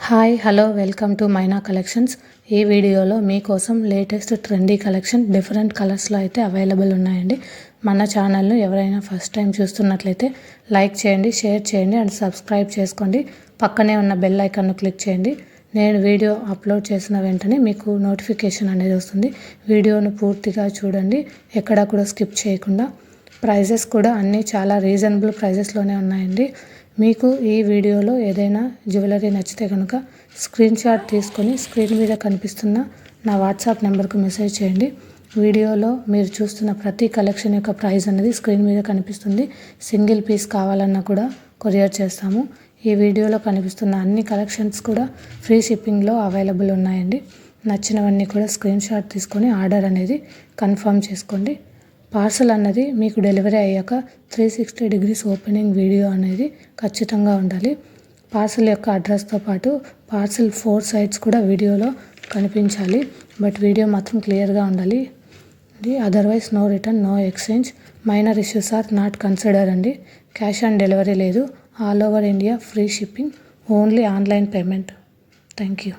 Hi hello welcome to Maina collections. ఈ వీడియోలో మీకోసం లేటెస్ట్ ట్రెండీ కలెక్షన్ డిఫరెంట్ కలర్స్లో అయితే అవైలబుల్ ఉన్నాయండి. మన ఛానల్ను ఎవరైనా ఫస్ట్ టైం చూస్తున్నట్లయితే లైక్ చేయండి, షేర్ చేయండి అండ్ సబ్స్క్రైబ్ చేసుకోండి. పక్కనే ఉన్న బెల్ ఐకాన్ను క్లిక్ చేయండి. నేను వీడియో అప్లోడ్ చేసిన వెంటనే మీకు నోటిఫికేషన్ అనేది వస్తుంది. వీడియోను పూర్తిగా చూడండి, ఎక్కడా కూడా స్కిప్ చేయకుండా. ప్రైజెస్ కూడా అన్నీ చాలా రీజనబుల్ ప్రైజెస్లోనే ఉన్నాయండి. మీకు ఈ వీడియోలో ఏదైనా జ్యువెలరీ నచ్చితే కనుక స్క్రీన్ షాట్ తీసుకొని స్క్రీన్ మీద కనిపిస్తున్న నా వాట్సాప్ నెంబర్కు మెసేజ్ చేయండి. వీడియోలో మీరు చూస్తున్న ప్రతి కలెక్షన్ యొక్క ప్రైస్ అనేది స్క్రీన్ మీద కనిపిస్తుంది. సింగిల్ పీస్ కావాలన్నా కూడా కొరియర్ చేస్తాము. ఈ వీడియోలో కనిపిస్తున్న అన్ని కలెక్షన్స్ కూడా ఫ్రీ షిప్పింగ్లో అవైలబుల్ ఉన్నాయండి. నచ్చినవన్నీ కూడా స్క్రీన్ షాట్ తీసుకొని ఆర్డర్ అనేది కన్ఫర్మ్ చేసుకోండి. పార్సల్ అన్నది మీకు డెలివరీ అయ్యాక 360 డిగ్రీస్ ఓపెనింగ్ వీడియో అనేది ఖచ్చితంగా ఉండాలి. పార్సల్ యొక్క అడ్రస్తో పాటు పార్సల్ 4 సైడ్స్ కూడా వీడియోలో కనిపించాలి. బట్ వీడియో మాత్రం క్లియర్గా ఉండాలి. Otherwise no return, no exchange, minor issues are not consider అండి. క్యాష్ ఆన్ డెలివరీ లేదు. All over India free shipping, only online payment. Thank you.